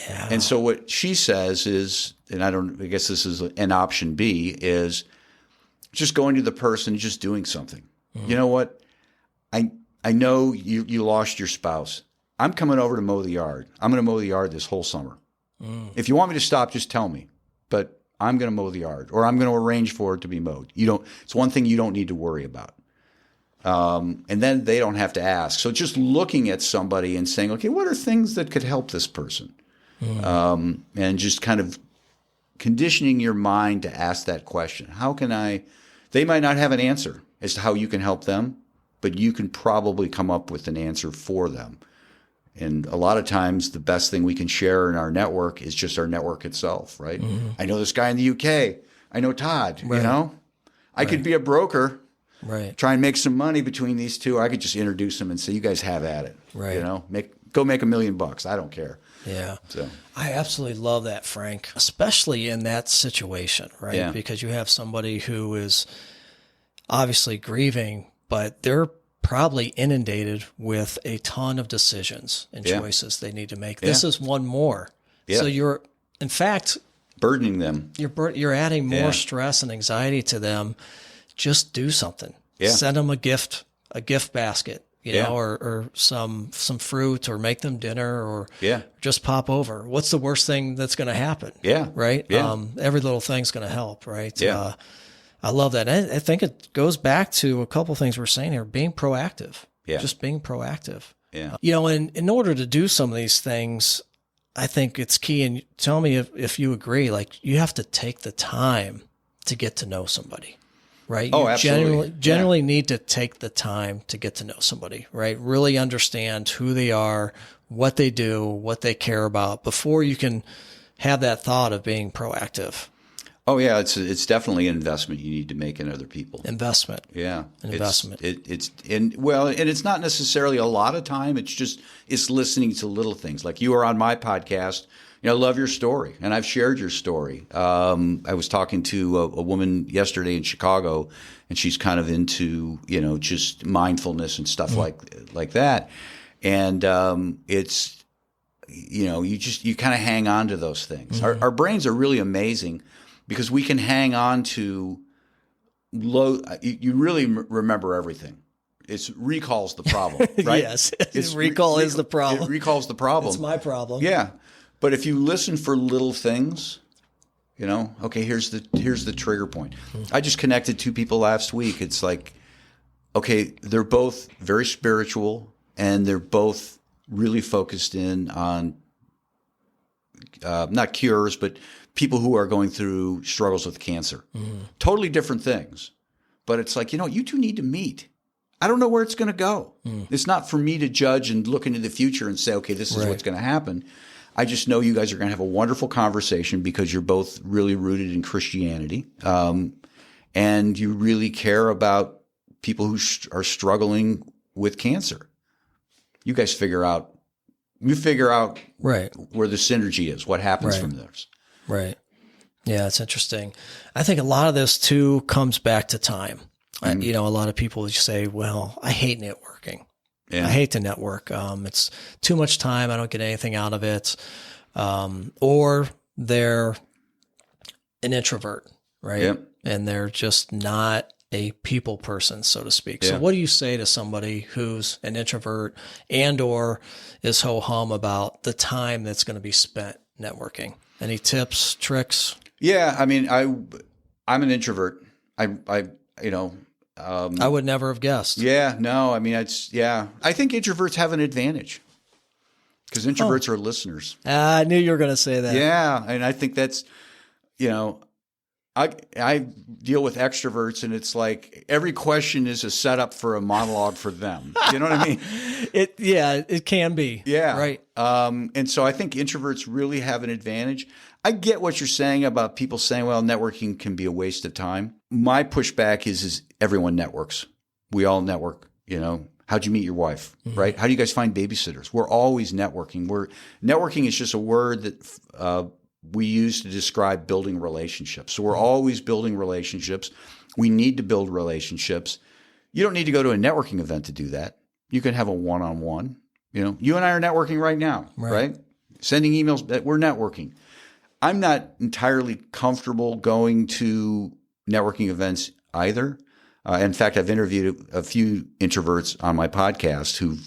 Yeah. And so what she says is, and I guess this is an option B, is just going to the person, just doing something. You know what? I know you lost your spouse. I'm coming over to mow the yard. I'm going to mow the yard this whole summer. If you want me to stop, just tell me. But I'm going to mow the yard, or I'm going to arrange for it to be mowed. It's one thing you don't need to worry about. And then they don't have to ask. So just looking at somebody and saying, okay, what are things that could help this person? And just kind of conditioning your mind to ask that question. They might not have an answer as to how you can help them, but you can probably come up with an answer for them. And a lot of times the best thing we can share in our network is just our network itself, right? I know this guy in the UK. I know Todd, I could be a broker, try and make some money between these two. I could just introduce them and say, you guys have at it, go make $1 million. I don't care. Yeah. So I absolutely love that, Frank, especially in that situation, right? Yeah. Because you have somebody who is obviously grieving, but they're probably inundated with a ton of decisions and choices they need to make. This is one more. So you're, in fact, burdening them. You're adding more stress and anxiety to them. Just do something. Send them a gift basket, or some fruit, or make them dinner, or just pop over. What's the worst thing that's going to happen? Right. Every little thing's going to help. Right. I love that. I think it goes back to a couple of things we're saying here, being proactive, just being proactive. Yeah. In order to do some of these things, I think it's key. And tell me if you agree, like you have to take the time to get to know somebody, right? You absolutely. Generally need to take the time to get to know somebody, right? Really understand who they are, what they do, what they care about before you can have that thought of being proactive. Oh yeah, it's definitely an investment you need to make in other people. Investment. Yeah. Investment. And it's not necessarily a lot of time. It's listening to little things. Like you are on my podcast. I love your story, and I've shared your story. I was talking to a woman yesterday in Chicago, and she's kind of into just mindfulness and stuff like that. And it's you kind of hang on to those things. Our brains are really amazing. Because we can hang on to you really remember everything. Recall's the problem, right? Yes, recall is the problem. It recalls the problem. It's my problem. Yeah, but if you listen for little things, You know, okay, here's the trigger point. I just connected two people last week. It's like, okay, they're both very spiritual and they're both really focused in on not cures, but people who are going through struggles with cancer. Totally different things. But it's like, you two need to meet. I don't know where it's going to go. It's not for me to judge and look into the future and say, okay, this is what's going to happen. I just know you guys are going to have a wonderful conversation because you're both really rooted in Christianity. And you really care about people who are struggling with cancer. You guys figure out where the synergy is, what happens from this. Right. Yeah, it's interesting. I think a lot of this too comes back to time. A lot of people just say, well, I hate networking. Yeah. I hate to network. It's too much time. I don't get anything out of it. Or they're an introvert, right? Yep. And they're just not a people person, so to speak. Yeah. So what do you say to somebody who's an introvert and or is ho-hum about the time that's going to be spent networking? Any tips, tricks? Yeah. I mean, I'm an introvert. I would never have guessed. Yeah, no, I mean, I think introverts have an advantage because introverts are listeners. I knew you were going to say that. Yeah, and I think that's, I deal with extroverts and it's like every question is a setup for a monologue for them. You know what I mean? It can be. Yeah. Right. And so I think introverts really have an advantage. I get what you're saying about people saying, well, networking can be a waste of time. My pushback is everyone networks. We all network, How'd you meet your wife, right? How do you guys find babysitters? We're always networking. Networking is just a word that we use to describe building relationships. So we're always building relationships. We need to build relationships. You don't need to go to a networking event to do that. You can have a one-on-one. You and I are networking right now, right? Sending emails, we're networking. I'm not entirely comfortable going to networking events either. In fact, I've interviewed a few introverts on my podcast who've,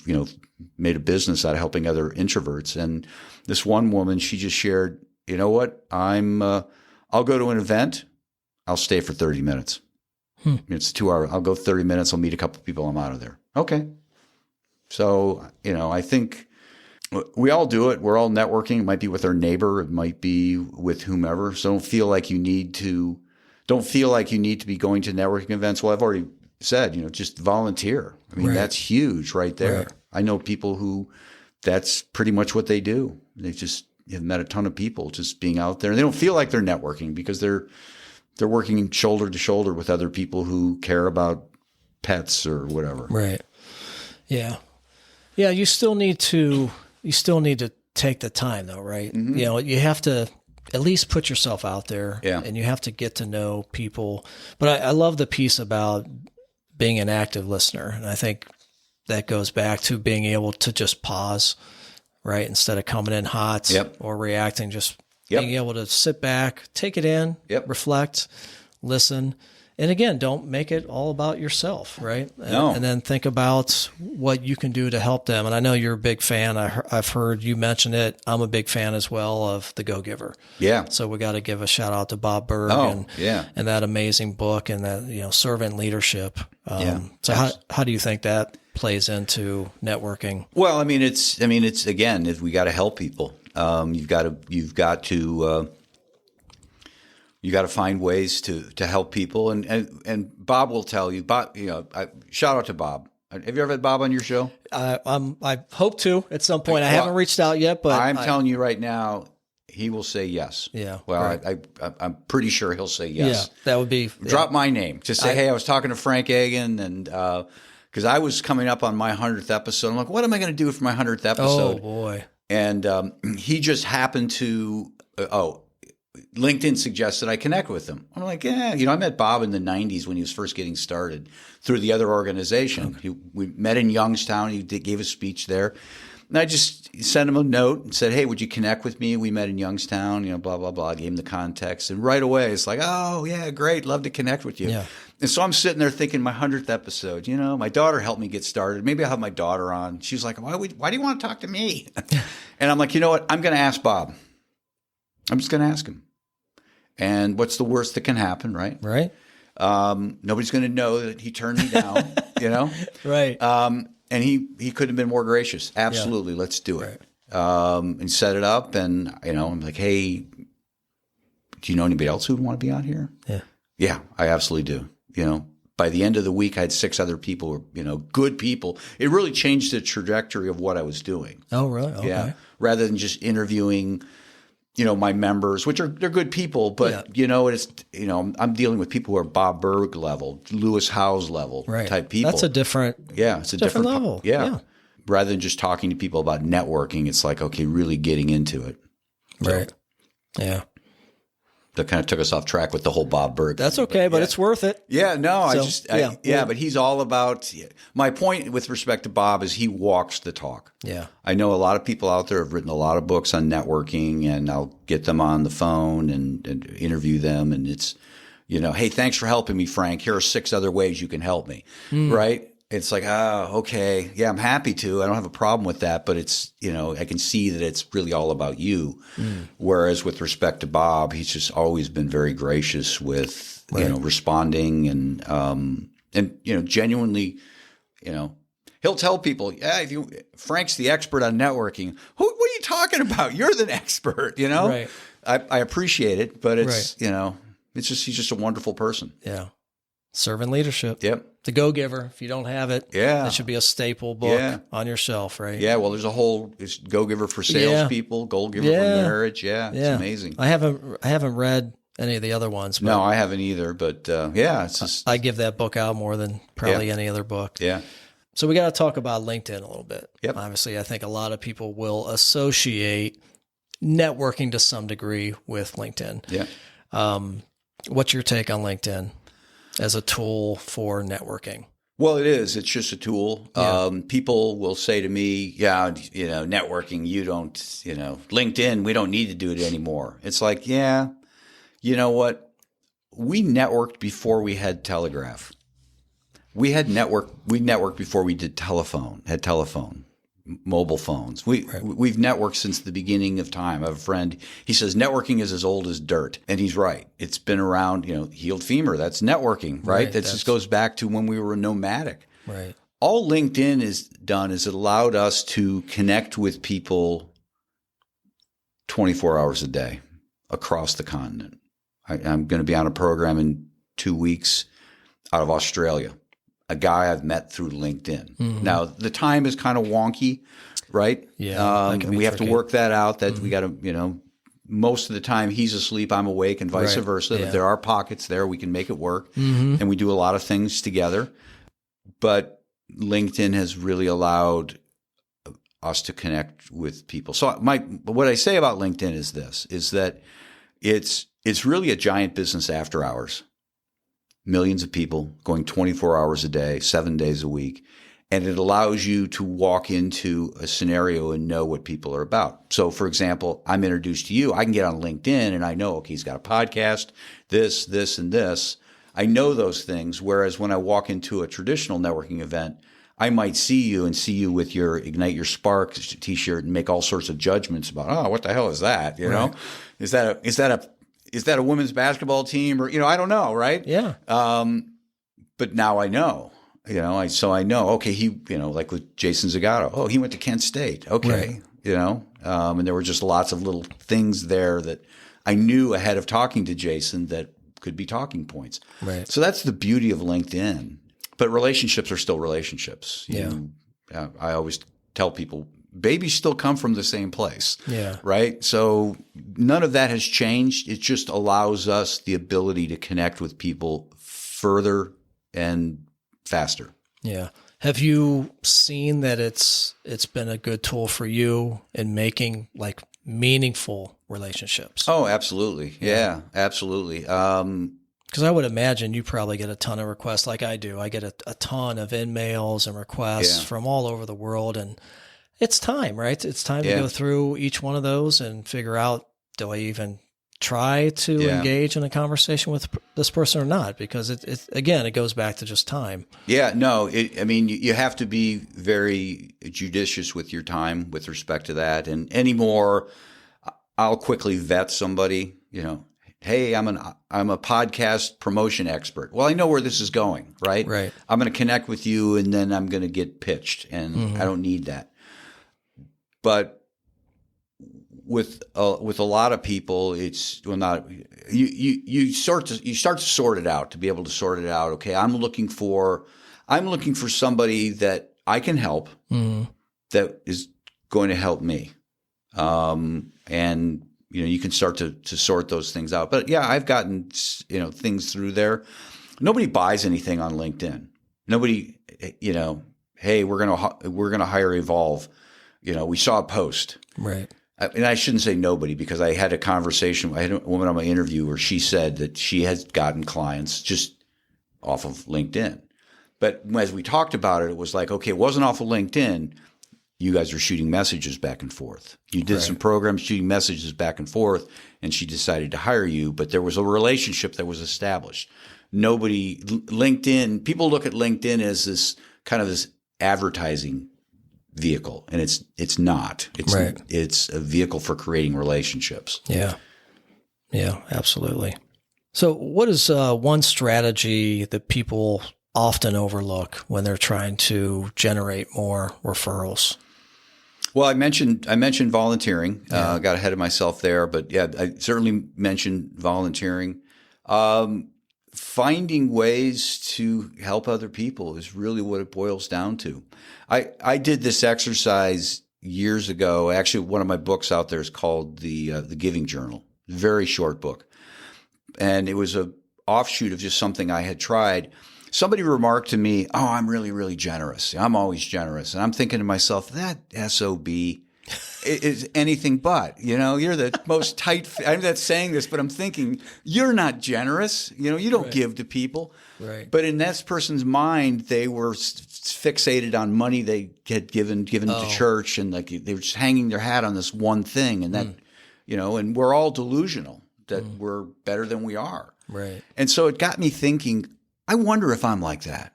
made a business out of helping other introverts. And this one woman, she just shared, you know what? I'll go to an event. I'll stay for 30 minutes. It's 2 hours. I'll go 30 minutes. I'll meet a couple of people. I'm out of there. Okay. So, I think we all do it. We're all networking. It might be with our neighbor. It might be with whomever. So don't feel like you need to be going to networking events. Well, I've already said, just volunteer. I mean, that's huge right there. Right. I know people who that's pretty much what they do. They just have met a ton of people just being out there. And they don't feel like they're networking because they're working shoulder to shoulder with other people who care about pets or whatever. Right. Yeah. Yeah. You still need to take the time though, right? Mm-hmm. You have to at least put yourself out there and you have to get to know people. But I love the piece about being an active listener. And I think that goes back to being able to just pause, right? Instead of coming in hot or reacting, just being able to sit back, take it in, reflect, listen. And again, don't make it all about yourself, right? And then think about what you can do to help them. And I know you're a big fan. I've heard you mention it. I'm a big fan as well of The Go-Giver. Yeah. So we got to give a shout out to Bob Berg and that amazing book and that, servant leadership. So how do you think that plays into networking? Well, I mean, it's again, we got to help people. You've got to find ways to help people, and Bob will tell you. Bob, shout out to Bob. Have you ever had Bob on your show? I hope to at some point. I haven't reached out yet, but I'm telling you right now, he will say yes. Yeah. Well, right. I'm pretty sure he'll say yes. Yeah, that would be. Drop my name. Just say, hey, I was talking to Frank Agin, and because I was coming up on my 100th episode, I'm like, what am I going to do for my 100th episode? Oh boy. And he just happened to. LinkedIn suggested I connect with him. I'm like, I met Bob in the 90s when he was first getting started through the other organization. Okay. We met in Youngstown. He gave a speech there. And I just sent him a note and said, hey, would you connect with me? We met in Youngstown, blah, blah, blah. I gave him the context. And right away, it's like, oh, yeah, great. Love to connect with you. Yeah. And so I'm sitting there thinking my 100th episode, my daughter helped me get started. Maybe I'll have my daughter on. She's like, why do you want to talk to me? And I'm like, you know what? I'm going to ask Bob. I'm just going to ask him. And what's the worst that can happen, right? Right. Nobody's going to know that he turned me down, you know? Right. And he could have been more gracious. Absolutely. Let's do it. Right. And set it up. And, you know, I'm like, hey, do you know anybody else who would want to be on here? Yeah. Yeah, I absolutely do. You know, by the end of the week, I had 6 other people, you know, good people. It really changed the trajectory of what I was doing. Oh, really? Okay. Yeah. Rather than just interviewing, you know, my members, which they're good people, but you know, I'm dealing with people who are Bob Berg level, Lewis Howes level type people. That's a different, it's a different level. Yeah. Rather than just talking to people about networking, it's like, okay, really getting into it. Right. Yeah. That kind of took us off track with the whole Bob Berg. That's okay, but it's worth it. Yeah, no, but he's all about, my point with respect to Bob is he walks the talk. Yeah. I know a lot of people out there have written a lot of books on networking, and I'll get them on the phone and interview them. And it's, you know, hey, thanks for helping me, Frank. Here are 6 other ways you can help me. Right. It's like, oh, okay. Yeah, I'm happy to. I don't have a problem with that. But it's, you know, I can see that it's really all about you. Whereas with respect to Bob, he's just always been very gracious with, you know, responding and, you know, genuinely, you know, he'll tell people, yeah, Frank's the expert on networking. What are you talking about? You're the expert, you know? Right. I appreciate it, but it's, you know, it's just, he's just a wonderful person. Yeah. Servant leadership. Yep. The Go-Giver. If you don't have it, that should be a staple book on your shelf, right? Yeah. Well, there's a whole Go-Giver for salespeople, Goal-Giver for marriage. Yeah. It's amazing. I haven't read any of the other ones. But no, I haven't either. But it's just, I give that book out more than probably any other book. Yeah. So we got to talk about LinkedIn a little bit. Yep. Obviously, I think a lot of people will associate networking to some degree with LinkedIn. Yeah. What's your take on LinkedIn as a tool for networking? Well, it is. It's just a tool. Yeah. People will say to me, yeah, you know, networking, you don't, you know, LinkedIn, we don't need to do it anymore. It's like, yeah, you know what? We networked before we had telegraph. We networked before we did telephone, mobile phones. We've networked since the beginning of time. I have a friend, he says networking is as old as dirt. And he's right. It's been around, you know, healed femur. That's networking, right? That just goes back to when we were nomadic. Right. All LinkedIn has done is it allowed us to connect with people 24 hours a day across the continent. I'm going to be on a program in 2 weeks out of Australia. A guy I've met through LinkedIn. Mm-hmm. Now, the time is kind of wonky, right? Yeah. We have to work that out. That we got to, you know, most of the time he's asleep, I'm awake, and vice versa. Yeah. There are pockets there. We can make it work. Mm-hmm. And we do a lot of things together. But LinkedIn has really allowed us to connect with people. So what I say about LinkedIn is this, is that it's really a giant business after hours. Millions of people going 24 hours a day, 7 days a week. And it allows you to walk into a scenario and know what people are about. So, for example, I'm introduced to you. I can get on LinkedIn and I know, okay, he's got a podcast, this, and this. I know those things. Whereas when I walk into a traditional networking event, I might see you with your Ignite Your Spark t-shirt and make all sorts of judgments about, oh, what the hell is that? You know, is that a women's basketball team, or, you know, I don't know. Right. Yeah. But now I know, you know, so I know, okay, he, you know, like with Jason Zagato, oh, he went to Kent State. Okay. You know, and there were just lots of little things there that I knew ahead of talking to Jason that could be talking points. Right. So that's the beauty of LinkedIn. But relationships are still relationships. I always tell people, babies still come from the same place. Yeah. Right. So none of that has changed. It just allows us the ability to connect with people further and faster. Yeah. Have you seen that it's been a good tool for you in making like meaningful relationships? Oh, absolutely. Yeah, absolutely. Because I would imagine you probably get a ton of requests like I do. I get a ton of in-mails and requests from all over the world. And it's time, right? It's time to go through each one of those and figure out, do I even try to engage in a conversation with this person or not? Because it goes back to just time. Yeah, no, you have to be very judicious with your time with respect to that. And anymore, I'll quickly vet somebody, you know, hey, I'm a podcast promotion expert. Well, I know where this is going, right? Right. I'm going to connect with you, and then I'm going to get pitched, and I don't need that. But with a lot of people, it's not. You start to sort it out, to be able to sort it out. Okay, I'm looking for somebody that I can help, that is going to help me, and you can start to sort those things out. But yeah, I've gotten things through there. Nobody buys anything on LinkedIn. Nobody, hey, we're gonna hire Evolve. We saw a post, right? And I shouldn't say nobody, because I had a conversation. I had a woman on my interview where she said that she has gotten clients just off of LinkedIn. But as we talked about it, it was like, okay, it wasn't off of LinkedIn. You guys are shooting messages back and forth. You did some programs shooting messages back and forth, and she decided to hire you. But there was a relationship that was established. LinkedIn, people look at LinkedIn as this kind of this advertising vehicle, and it's not. It's a vehicle for creating relationships. Yeah, absolutely. So what is one strategy that people often overlook when they're trying to generate more referrals? Well, I mentioned volunteering. Got ahead of myself there, but yeah, I certainly mentioned volunteering. Finding ways to help other people is really what it boils down to. I did this exercise years ago. Actually, one of my books out there is called the Giving Journal. Very short book, and it was a offshoot of just something I had tried. Somebody remarked to me, "Oh, I'm really, really generous. I'm always generous." And I'm thinking to myself, that SOB is anything but. You're the most tight. I'm not saying this, but I'm thinking, you're not generous. You don't give to people. Right. But in that person's mind, they were fixated on money they had given to church, and like they were just hanging their hat on this one thing. And that, and we're all delusional that we're better than we are. Right. And so it got me thinking, I wonder if I'm like that.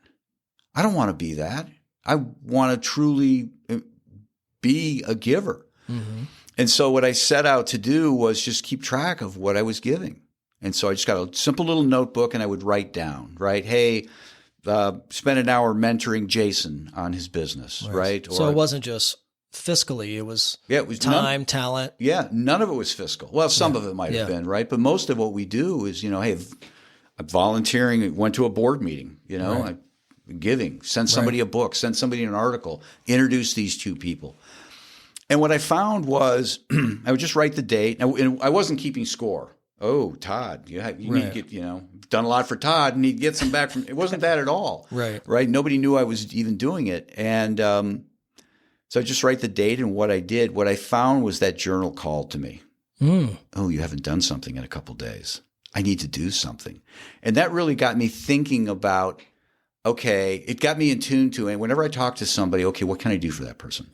I don't want to be that. I want to truly be a giver. Mm-hmm. And so what I set out to do was just keep track of what I was giving. And so I just got a simple little notebook, and I would write down, right? Hey, spend an hour mentoring Jason on his business, right? So it wasn't just fiscally, it was time, talent. Yeah, none of it was fiscal. Well, some of it might have been, right? But most of what we do is, hey, I'm volunteering, went to a board meeting, I'm giving, send somebody a book, send somebody an article, introduce these two people. And what I found was I would just write the date. And I wasn't keeping score. Oh, Todd, you need to get, done a lot for Todd, and he'd get some back from, it wasn't that at all. Right. Nobody knew I was even doing it. And so I just write the date and what I did. What I found was that journal called to me. Oh, you haven't done something in a couple of days. I need to do something. And that really got me thinking about, okay, it got me in tune to, and whenever I talk to somebody, okay, what can I do for that person?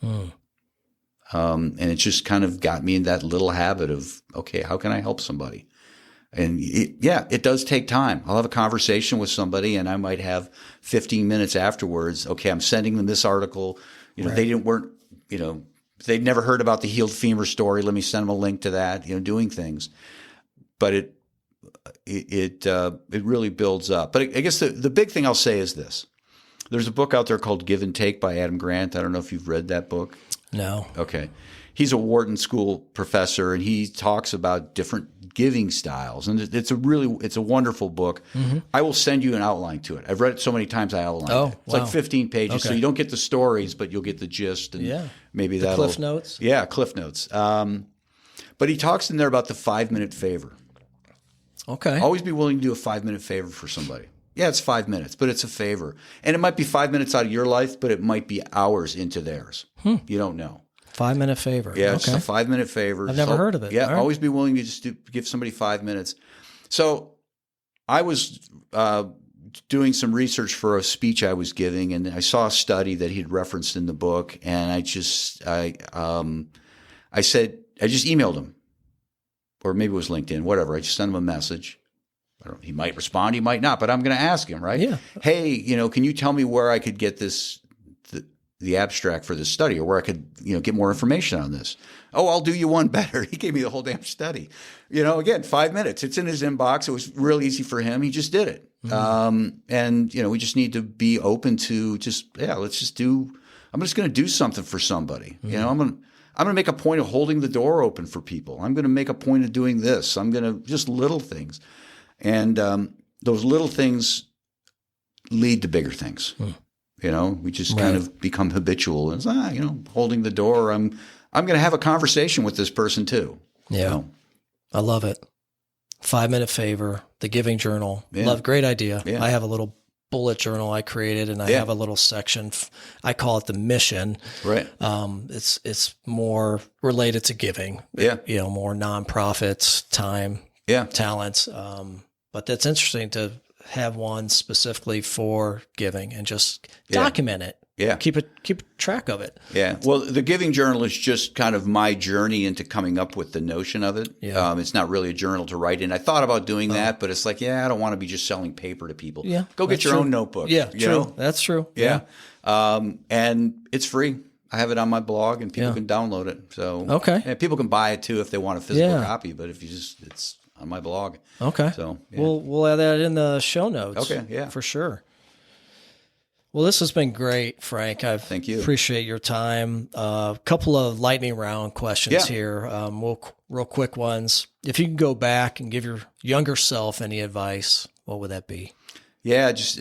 And it just kind of got me in that little habit of, okay, how can I help somebody? And it does take time. I'll have a conversation with somebody, and I might have 15 minutes afterwards. Okay, I'm sending them this article. They'd never heard about the healed femur story. Let me send them a link to that, doing things. But it really builds up. But I guess the big thing I'll say is this. There's a book out there called Give and Take by Adam Grant. I don't know if you've read that book. No. Okay. He's a Wharton School professor, and he talks about different giving styles. And it's a wonderful book. Mm-hmm. I will send you an outline to it. I've read it so many times I outlined it. It's like 15 pages. Okay. So you don't get the stories, but you'll get the gist. And maybe the Cliff Notes? Yeah, Cliff Notes. But he talks in there about the 5-minute favor. Okay. Always be willing to do a 5-minute favor for somebody. Yeah, it's 5 minutes, but it's a favor. And it might be 5 minutes out of your life, but it might be hours into theirs. You don't know. 5-minute favor. Yeah, it's a 5-minute favor. I've never heard of it. Yeah, always be willing to just give somebody 5 minutes. So I was doing some research for a speech I was giving, and I saw a study that he'd referenced in the book, and I just emailed him. Or maybe it was LinkedIn, whatever. I just sent him a message. I don't know, he might respond, he might not, but I'm going to ask him, right? Yeah. Hey, can you tell me where I could get this the abstract for this study, or where I could, get more information on this. Oh, I'll do you one better. He gave me the whole damn study. Again, 5 minutes. It's in his inbox. It was real easy for him. He just did it. And we just need to be open to let's just do. I'm just going to do something for somebody. I'm going to make a point of holding the door open for people. I'm going to make a point of doing this. I'm going to just little things, and those little things lead to bigger things. We just kind of become habitual. It's holding the door. I'm going to have a conversation with this person too. Yeah, I love it. 5-minute favor, the giving journal. Love, great idea. Yeah. I have a little bullet journal I created, and I have a little section. I call it the mission. Right. It's more related to giving. Yeah. More nonprofits, time, talents. But that's interesting to have one specifically for giving and just document it. Yeah. Keep track of it. Yeah. Well, the giving journal is just kind of my journey into coming up with the notion of it. Yeah. It's not really a journal to write in. I thought about doing that, but it's like, I don't want to be just selling paper to people. Yeah. Go get your own notebook. Yeah. True. That's true. Yeah. And it's free. I have it on my blog, and people can download it. So people can buy it too if they want a physical copy. But if it's on my blog. Okay. So we'll add that in the show notes. Okay. Yeah. For sure. Well, this has been great, Frank. Thank you. Appreciate your time. A couple of lightning round questions here. Real quick ones. If you could go back and give your younger self any advice, what would that be? Yeah, it's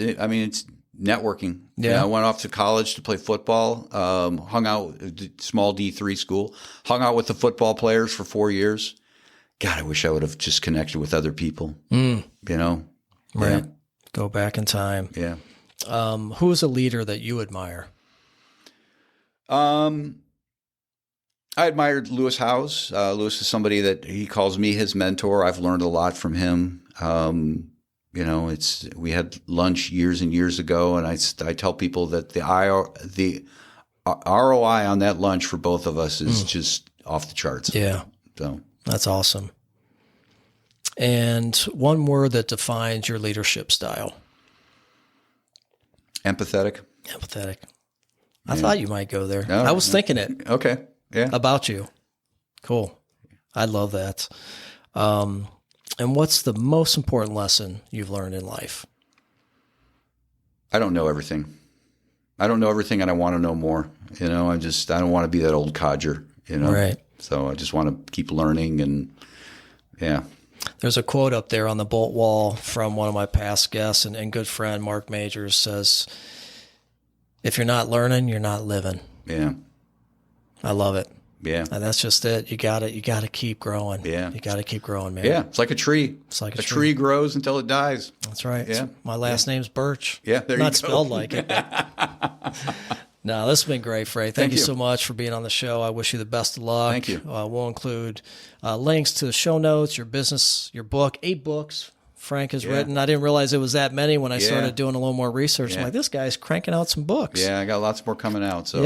networking. I went off to college to play football, hung out at small D3 school, hung out with the football players for 4 years. God, I wish I would have just connected with other people, Right. Yeah. Go back in time. Yeah. Who is a leader that you admire? I admired Lewis Howes. Lewis is somebody that he calls me his mentor. I've learned a lot from him. We had lunch years and years ago, and I tell people that the ROI on that lunch for both of us is just off the charts. Yeah. So that's awesome. And one word that defines your leadership style? Empathetic. I thought you might go there. No, I was thinking it. Okay. Yeah. About you. Cool. I love that. And what's the most important lesson you've learned in life? I don't know everything. And I want to know more. I don't want to be that old codger, Right. So I just want to keep learning, and There's a quote up there on the Bolt wall from one of my past guests and good friend, Mark Majors, says, if you're not learning, you're not living. Yeah. I love it. Yeah. And that's just it. You got to keep growing. Yeah. You got to keep growing, man. Yeah. It's like a tree. A tree grows until it dies. That's right. Yeah. My last name's Birch. Yeah. There you go. Not spelled like it. No, this has been great, Frank. Thank you so much for being on the show. I wish you the best of luck. Thank you. We'll include links to the show notes, your business, your book, 8 books Frank has written. I didn't realize it was that many when I started doing a little more research. I'm like, this guy's cranking out some books. Yeah, I got lots more coming out. So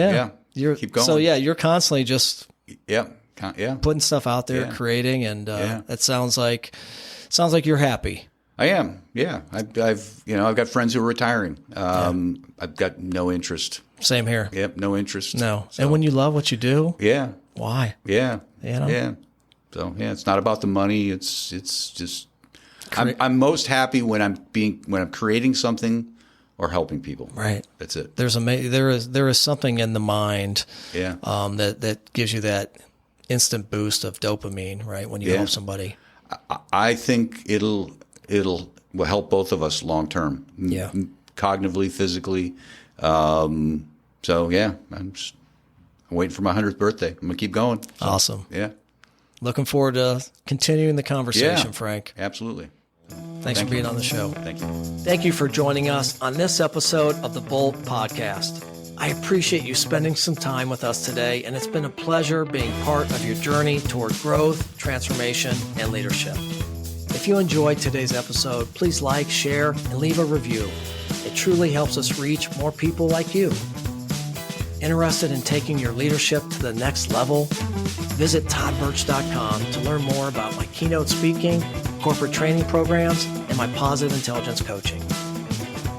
keep going. So you're constantly just putting stuff out there, creating, and it sounds like you're happy. I am. Yeah. I've got friends who are retiring. I've got no interest. Same here. Yep. No interest. No. So. And when you love what you do. Yeah. Why? Yeah. Yeah. So it's not about the money. It's just, I'm most happy when I'm creating something or helping people. Right. That's it. There is something in the mind. That gives you that instant boost of dopamine, right? When you help somebody. I think it'll help both of us long term. Yeah. Cognitively, physically. I'm waiting for my 100th birthday. I'm going to keep going. So, awesome. Yeah. Looking forward to continuing the conversation, Frank. Absolutely. Thanks for being on the show. Thank you. Thank you for joining us on this episode of the Bolt Podcast. I appreciate you spending some time with us today, and it's been a pleasure being part of your journey toward growth, transformation, and leadership. If you enjoyed today's episode, please like, share, and leave a review. It truly helps us reach more people like you. Interested in taking your leadership to the next level? Visit toddbirch.com to learn more about my keynote speaking, corporate training programs, and my positive intelligence coaching.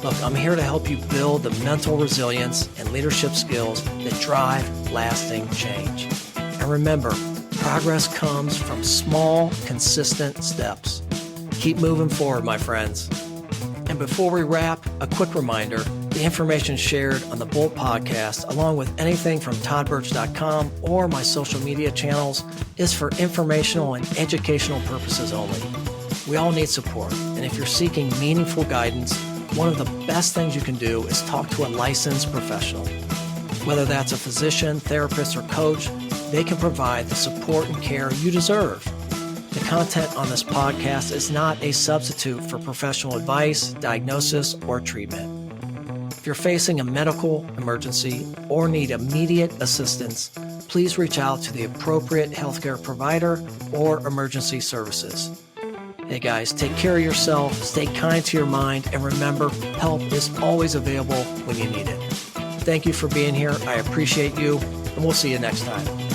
Look, I'm here to help you build the mental resilience and leadership skills that drive lasting change. And remember, progress comes from small, consistent steps. Keep moving forward, my friends. And before we wrap, a quick reminder, the information shared on the Bolt podcast, along with anything from toddbirch.com or my social media channels, is for informational and educational purposes only. We all need support, and if you're seeking meaningful guidance, one of the best things you can do is talk to a licensed professional. Whether that's a physician, therapist, or coach, they can provide the support and care you deserve. The content on this podcast is not a substitute for professional advice, diagnosis, or treatment. If you're facing a medical emergency or need immediate assistance, please reach out to the appropriate healthcare provider or emergency services. Hey guys, take care of yourself, stay kind to your mind, and remember, help is always available when you need it. Thank you for being here. I appreciate you, and we'll see you next time.